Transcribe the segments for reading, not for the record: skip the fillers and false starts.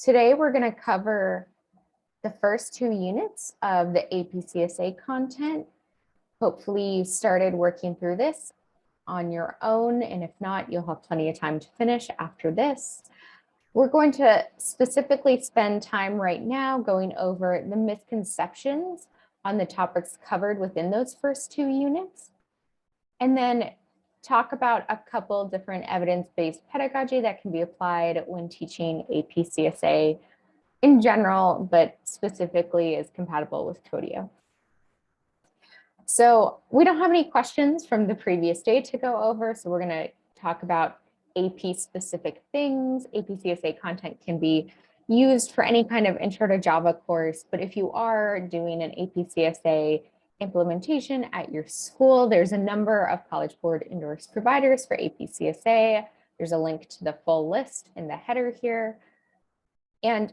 Today, we're going to cover the first 2 units of the APCSA content. Hopefully you started working through this on your own, and if not, you'll have plenty of time to finish after this. We're going to specifically spend time right now going over the misconceptions on the topics covered within those first 2 units, and then talk about a couple different evidence-based pedagogy that can be applied when teaching APCSA in general, but specifically is compatible with Codio. So we don't have any questions from the previous day to go over, so we're going to talk about AP specific things. APCSA content can be used for any kind of intro to Java course, but if you are doing an APCSA implementation at your school, there's a number of College Board endorsed providers for APCSA. There's a link to the full list in the header here. And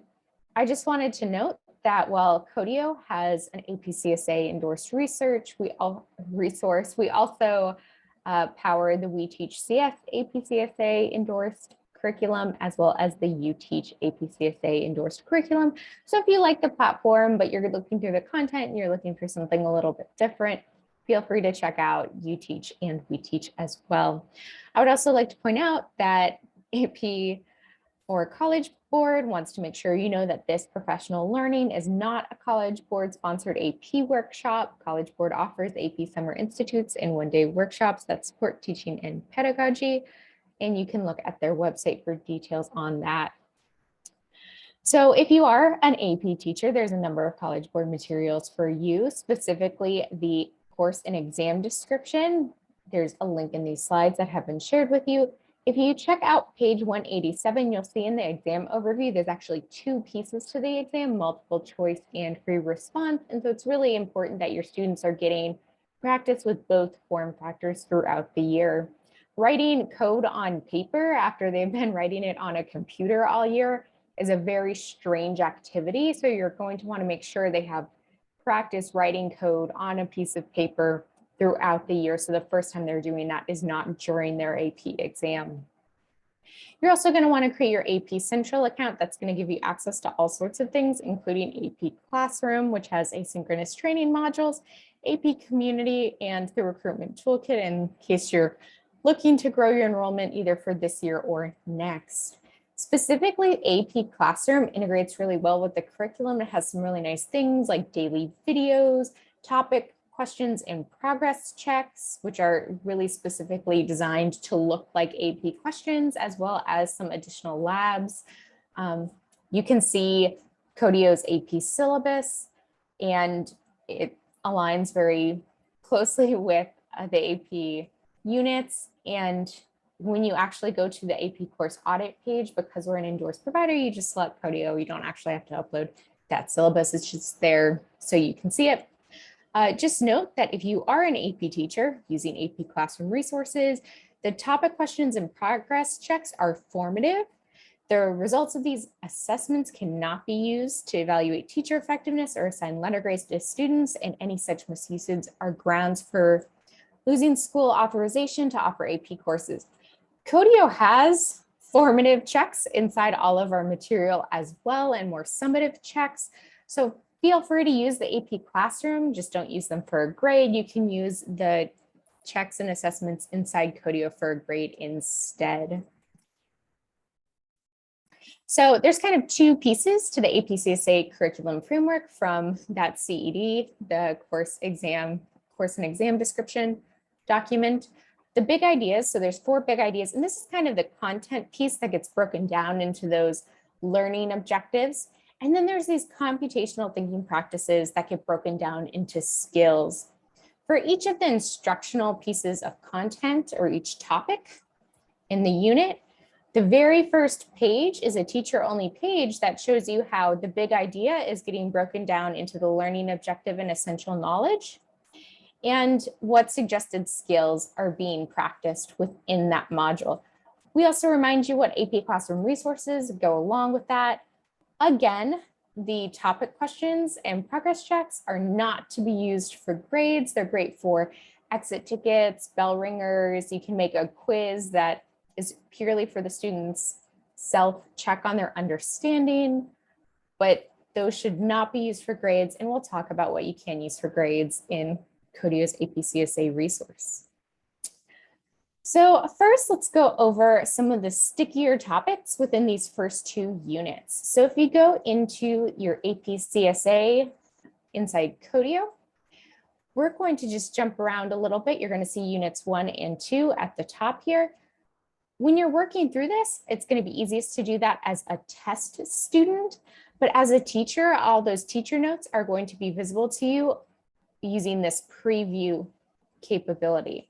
I just wanted to note that while Codio has an APCSA endorsed research, we also power the We Teach CS APCSA endorsed curriculum, as well as the You Teach APCSA endorsed curriculum. So if you like the platform, but you're looking through the content and you're looking for something a little bit different, feel free to check out You Teach and We Teach as well. I would also like to point out that AP or College Board wants to make sure you know that this professional learning is not a College Board sponsored AP workshop. College Board offers AP Summer Institutes and one-day workshops that support teaching and pedagogy, and you can look at their website for details on that. So if you are an AP teacher, there's a number of College Board materials for you, specifically the course and exam description. There's a link in these slides that have been shared with you. If you check out page 187, you'll see in the exam overview, there's actually 2 pieces to the exam, multiple choice and free response. And so it's really important that your students are getting practice with both form factors throughout the year. Writing code on paper after they've been writing it on a computer all year is a very strange activity. So you're going to want to make sure they have practice writing code on a piece of paper throughout the year. So the first time they're doing that is not during their AP exam. You're also going to want to create your AP Central account. That's going to give you access to all sorts of things, including AP Classroom, which has asynchronous training modules, AP Community, and the Recruitment Toolkit in case you're looking to grow your enrollment either for this year or next. Specifically, AP Classroom integrates really well with the curriculum. It has some really nice things like daily videos, topic questions and progress checks, which are really specifically designed to look like AP questions, as well as some additional labs. You can see Codio's AP syllabus, and it aligns very closely with the AP units. And when you actually go to the AP course audit page, because we're an endorsed provider, you just select Codio. You don't actually have to upload that syllabus. It's just there so you can see it. Just note that if you are an AP teacher using AP Classroom resources, the topic questions and progress checks are formative. The results of these assessments cannot be used to evaluate teacher effectiveness or assign letter grades to students, and any such misuses are grounds for losing school authorization to offer AP courses. Codio has formative checks inside all of our material as well, and more summative checks. So feel free to use the AP Classroom, just don't use them for a grade. You can use the checks and assessments inside Codio for a grade instead. So there's kind of 2 pieces to the APCSA curriculum framework from that CED, the course and exam description document. The big ideas, so there's 4 big ideas, and this is kind of the content piece that gets broken down into those learning objectives. And then there's these computational thinking practices that get broken down into skills. For each of the instructional pieces of content or each topic in the unit, the very first page is a teacher-only page that shows you how the big idea is getting broken down into the learning objective and essential knowledge, and what suggested skills are being practiced within that module. We also remind you what AP Classroom resources go along with that. Again, the topic questions and progress checks are not to be used for grades. They're great for exit tickets, bell ringers. You can make a quiz that is purely for the students self-check on their understanding, but those should not be used for grades. And we'll talk about what you can use for grades in Codio's APCSA resource. So first, let's go over some of the stickier topics within these first two units. So if you go into your APCSA inside Codio, we're going to just jump around a little bit. You're going to see units 1 and 2 at the top here. When you're working through this, it's going to be easiest to do that as a test student. But as a teacher, all those teacher notes are going to be visible to you using this preview capability.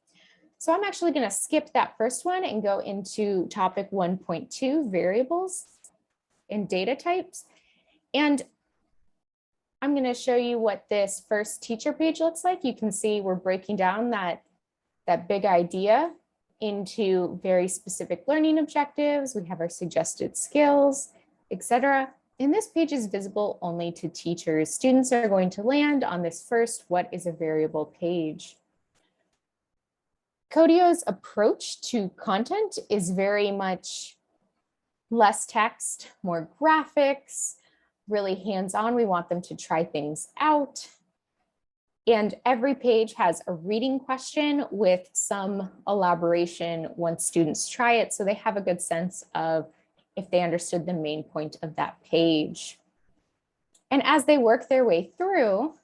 So I'm actually going to skip that first one and go into topic 1.2, variables and data types. And I'm going to show you what this first teacher page looks like. You can see we're breaking down that big idea into very specific learning objectives. We have our suggested skills, etc. And this page is visible only to teachers. Students are going to land on this first what is a variable page. Codio's approach to content is very much less text, more graphics, really hands-on. We want them to try things out. And every page has a reading question with some elaboration once students try it, so they have a good sense of if they understood the main point of that page. And as they work their way through,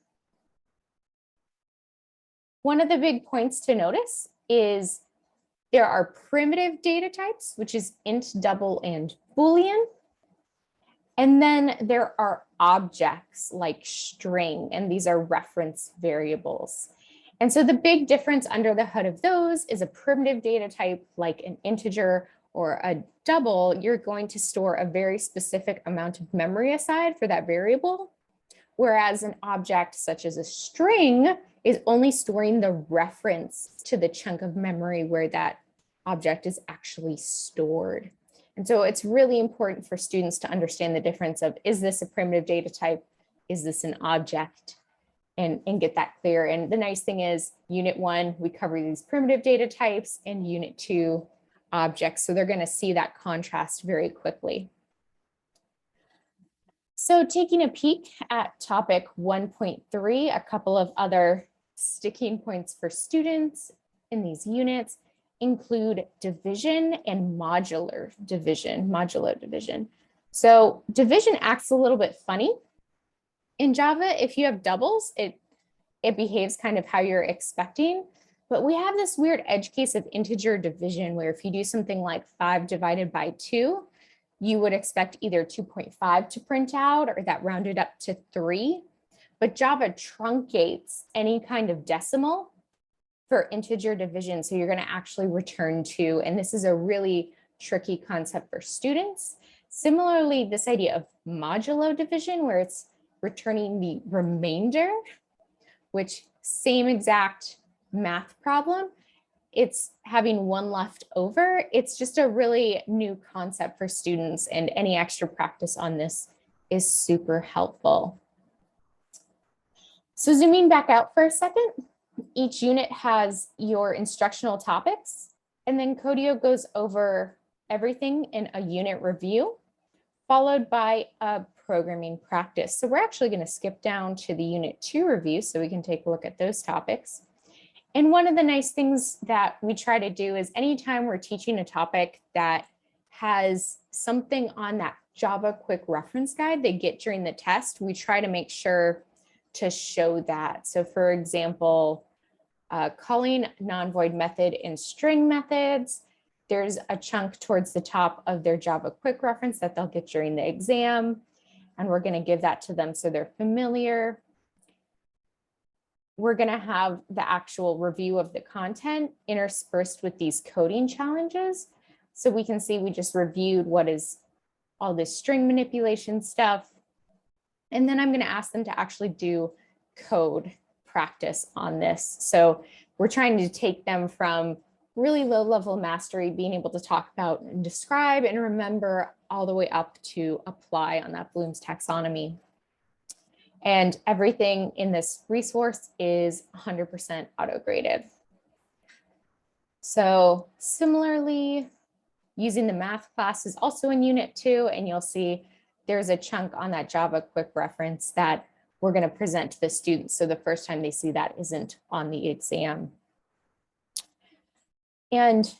one of the big points to notice is there are primitive data types, which is int, double, and Boolean. And then there are objects like string, and these are reference variables. And so the big difference under the hood of those is a primitive data type like an integer or a double. You're going to store a very specific amount of memory aside for that variable, whereas an object such as a string is only storing the reference to the chunk of memory where that object is actually stored. And so it's really important for students to understand the difference of, is this a primitive data type? Is this an object? And get that clear. And the nice thing is unit 1, we cover these primitive data types, and unit 2, objects. So they're going to see that contrast very quickly. So taking a peek at topic 1.3, a couple of other sticking points for students in these units include division and modulo division. So division acts a little bit funny. In Java, if you have doubles, it behaves kind of how you're expecting, but we have this weird edge case of integer division where if you do something like 5 divided by 2, you would expect either 2.5 to print out or that rounded up to 3. But Java truncates any kind of decimal for integer division. So you're going to actually return 2. And this is a really tricky concept for students. Similarly, this idea of modulo division, where it's returning the remainder, which same exact math problem, it's having 1 left over. It's just a really new concept for students, and any extra practice on this is super helpful. So zooming back out for a second, each unit has your instructional topics, and then Codio goes over everything in a unit review, followed by a programming practice. So we're actually going to skip down to the unit 2 review so we can take a look at those topics. And one of the nice things that we try to do is anytime we're teaching a topic that has something on that Java quick reference guide they get during the test, we try to make sure to show that. So for example, calling non-void method in string methods, there's a chunk towards the top of their Java quick reference that they'll get during the exam. And we're going to give that to them so they're familiar. We're going to have the actual review of the content interspersed with these coding challenges. So we can see we just reviewed what is all this string manipulation stuff. And then I'm going to ask them to actually do code practice on this. So we're trying to take them from really low level mastery, being able to talk about and describe and remember, all the way up to apply on that Bloom's taxonomy. And everything in this resource is 100% auto-graded. So similarly, Using the math class is also in Unit 2, and you'll see there's a chunk on that Java quick reference that we're going to present to the students. So the first time they see that isn't on the exam. And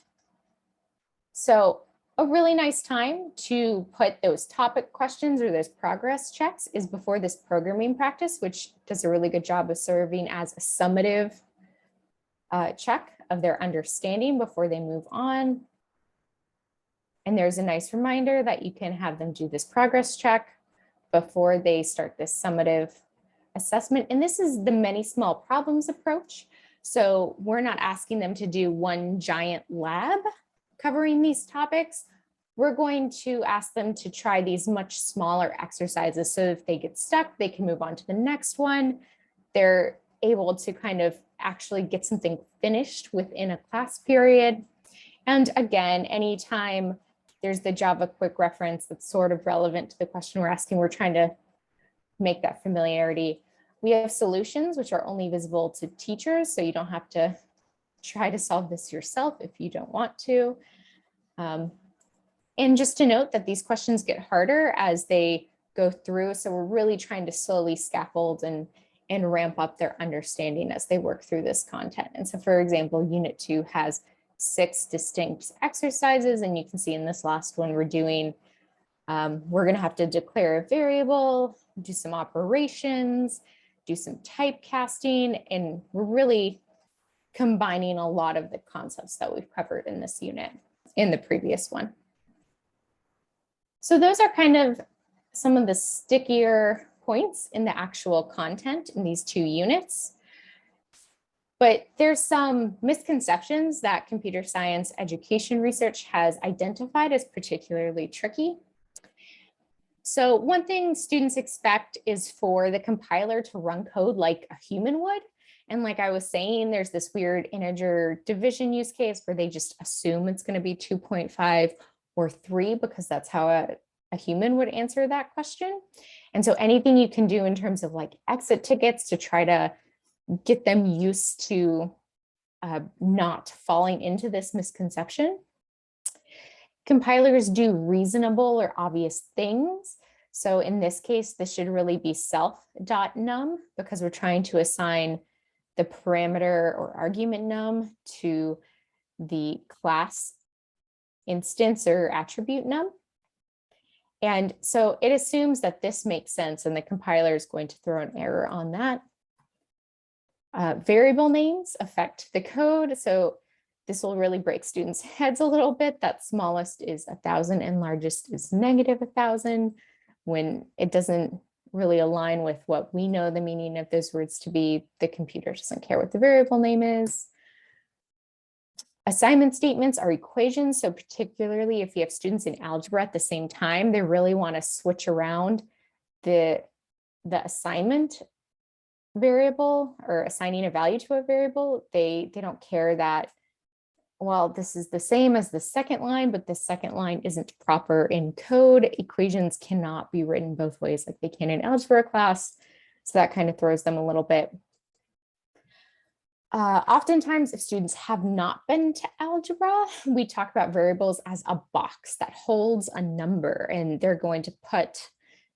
so a really nice time to put those topic questions or those progress checks is before this programming practice, which does a really good job of serving as a summative check of their understanding before they move on. And there's a nice reminder that you can have them do this progress check before they start this summative assessment. And this is the many small problems approach. So we're not asking them to do one giant lab covering these topics. We're going to ask them to try these much smaller exercises. So if they get stuck, they can move on to the next one. They're able to kind of actually get something finished within a class period. And again, anytime there's the Java quick reference that's sort of relevant to the question we're asking, we're trying to make that familiarity. We have solutions which are only visible to teachers, so you don't have to try to solve this yourself if you don't want to. And just to note that these questions get harder as they go through, so we're really trying to slowly scaffold and ramp up their understanding as they work through this content. And so, for example, Unit 2 has 6 distinct exercises, and you can see in this last one we're doing, we're going to have to declare a variable, do some operations, do some typecasting, and we're really combining a lot of the concepts that we've covered in this unit in the previous one. So those are kind of some of the stickier points in the actual content in these 2 units. But there's some misconceptions that computer science education research has identified as particularly tricky. So one thing students expect is for the compiler to run code like a human would. And like I was saying, there's this weird integer division use case where they just assume it's going to be 2.5 or 3 because that's how a human would answer that question. And so anything you can do in terms of like exit tickets to try to get them used to not falling into this misconception. Compilers do reasonable or obvious things. So in this case, this should really be self.num because we're trying to assign the parameter or argument num to the class instance or attribute num. And so it assumes that this makes sense and the compiler is going to throw an error on that. Variable names affect the code. So this will really break students' heads a little bit. That smallest is 1,000 and largest is negative 1,000 when it doesn't really align with what we know the meaning of those words to be. The computer doesn't care what the variable name is. Assignment statements are equations. So particularly if you have students in algebra at the same time, they really want to switch around the assignment variable or assigning a value to a variable. They don't care that, well, this is the same as the second line, but the second line isn't proper in code. Equations cannot be written both ways like they can in algebra class. So that kind of throws them a little bit. Oftentimes, if students have not been to algebra, we talk about variables as a box that holds a number, and they're going to put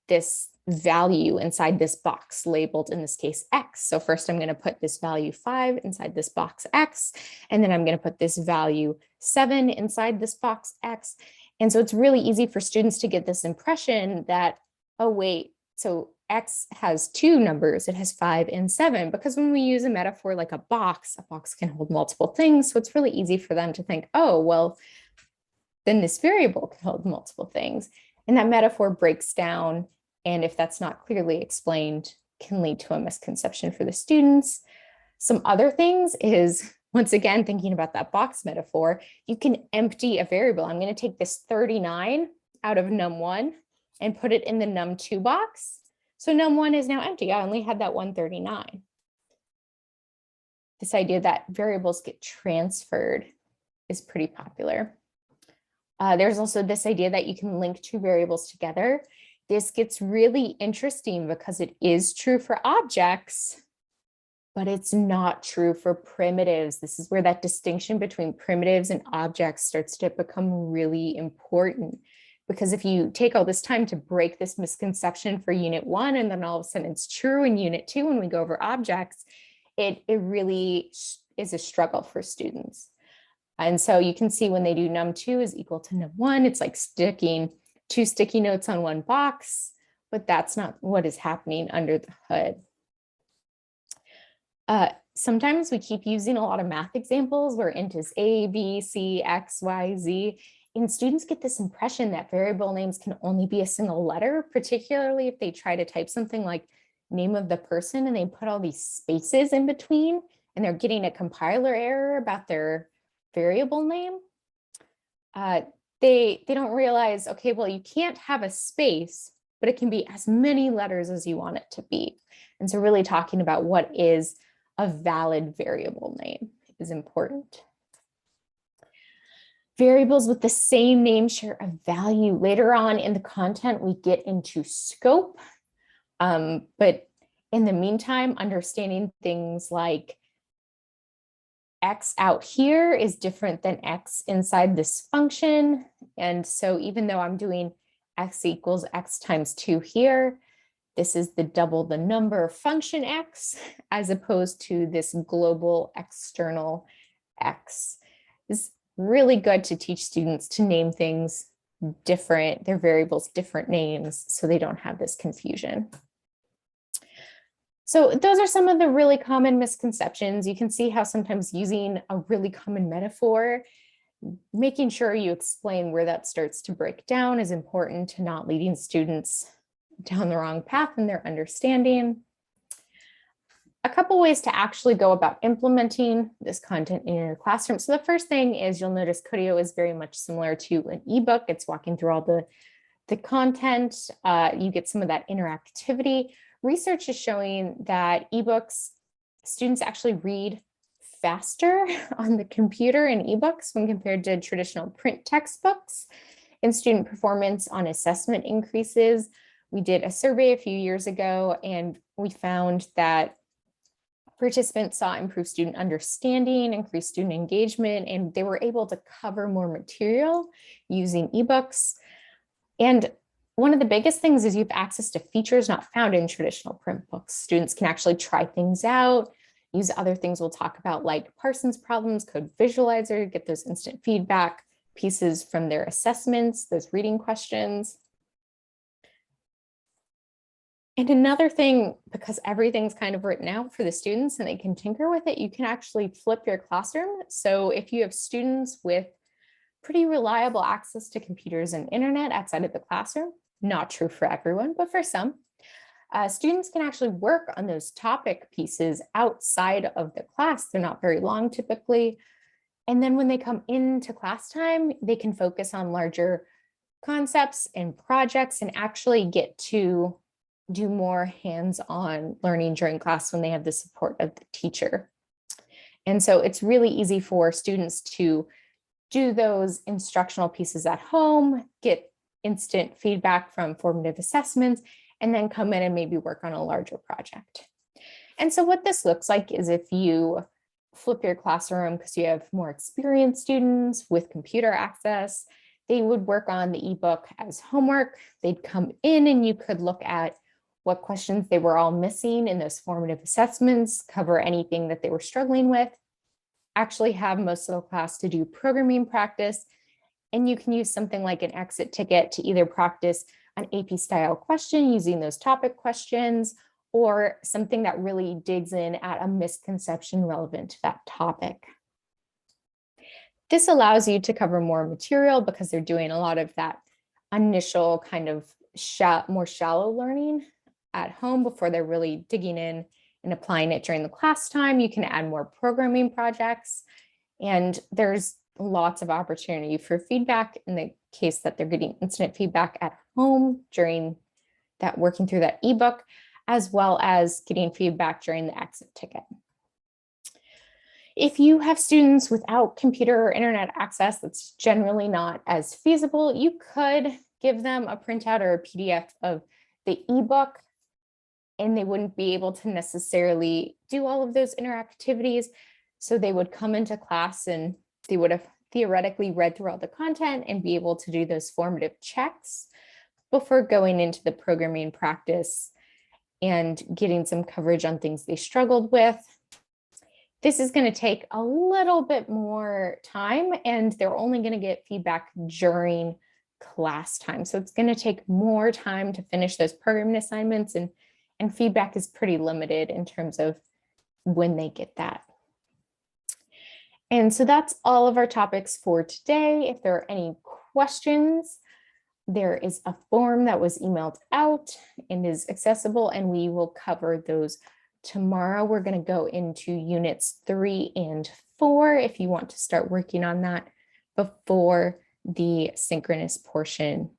this value inside this box labeled, in this case, X. So first I'm going to put this value 5 inside this box X, and then I'm going to put this value 7 inside this box X. And so it's really easy for students to get this impression that, oh, wait, so X has 2 numbers, it has 5 and 7, because when we use a metaphor like a box can hold multiple things. So it's really easy for them to think, oh, well, then this variable can hold multiple things. And that metaphor breaks down, and if that's not clearly explained, can lead to a misconception for the students. Some other things is, once again, thinking about that box metaphor, you can empty a variable. I'm going to take this 39 out of num1 and put it in the num2 box. So num1 is now empty. I only had that 139. This idea that variables get transferred is pretty popular. There's also this idea that you can link 2 variables together. This gets really interesting because it is true for objects, but it's not true for primitives. This is where that distinction between primitives and objects starts to become really important. Because if you take all this time to break this misconception for unit 1, and then all of a sudden it's true in unit 2 when we go over objects, it really is a struggle for students. And so you can see when they do num2 is equal to num1, it's like sticking 2 sticky notes on one box, but that's not what is happening under the hood. Sometimes we keep using a lot of math examples where int is a, b, c, x, y, z, and students get this impression that variable names can only be a single letter, particularly if they try to type something like name of the person and they put all these spaces in between and they're getting a compiler error about their variable name. They don't realize, okay, well, you can't have a space, but it can be as many letters as you want it to be. And so really talking about what is a valid variable name is important. Variables with the same name share a value. Later on in the content, we get into scope. But in the meantime, understanding things like X out here is different than X inside this function. And so even though I'm doing X equals X times 2 here, this is the double the number function X, as opposed to this global external X. It's really good to teach students to name things different, their variables different names, so they don't have this confusion. So those are some of the really common misconceptions. You can see how sometimes using a really common metaphor, making sure you explain where that starts to break down is important to not leading students down the wrong path in their understanding. A couple ways to actually go about implementing this content in your classroom. So the first thing is you'll notice Codio is very much similar to an ebook. It's walking through all the content. You get some of that interactivity. Research is showing that ebooks, students actually read faster on the computer in ebooks when compared to traditional print textbooks, and student performance on assessment increases. We did a survey a few years ago, and we found that participants saw improved student understanding, increased student engagement, and they were able to cover more material using ebooks. And one of the biggest things is you have access to features not found in traditional print books. Students can actually try things out, use other things we'll talk about like Parsons problems, code visualizer, get those instant feedback pieces from their assessments, those reading questions. And another thing, because everything's kind of written out for the students and they can tinker with it, you can actually flip your classroom. So if you have students with pretty reliable access to computers and internet outside of the classroom, not true for everyone, but for some, students can actually work on those topic pieces outside of the class. They're not very long typically. And then when they come into class time, they can focus on larger concepts and projects and actually get to do more hands-on learning during class when they have the support of the teacher. And so it's really easy for students to do those instructional pieces at home, get instant feedback from formative assessments, and then come in and maybe work on a larger project. And so what this looks like is if you flip your classroom because you have more experienced students with computer access, they would work on the ebook as homework. They'd come in and you could look at what questions they were all missing in those formative assessments, cover anything that they were struggling with, actually have most of the class to do programming practice. And you can use something like an exit ticket to either practice an AP style question using those topic questions, or something that really digs in at a misconception relevant to that topic. This allows you to cover more material because they're doing a lot of that initial kind of more shallow learning at home before they're really digging in and applying it during the class time. You can add more programming projects, and there's lots of opportunity for feedback in the case that they're getting instant feedback at home during that working through that ebook, as well as getting feedback during the exit ticket. If you have students without computer or internet access, that's generally not as feasible. You could give them a printout or a PDF of the ebook and they wouldn't be able to necessarily do all of those interactivities. So they would come into class and they would have theoretically read through all the content and be able to do those formative checks before going into the programming practice and getting some coverage on things they struggled with. This is going to take a little bit more time, and they're only going to get feedback during class time. So it's going to take more time to finish those programming assignments, and feedback is pretty limited in terms of when they get that. And so that's all of our topics for today. If there are any questions, there is a form that was emailed out and is accessible, and we will cover those tomorrow. We're going to go into units 3 and 4 if you want to start working on that before the synchronous portion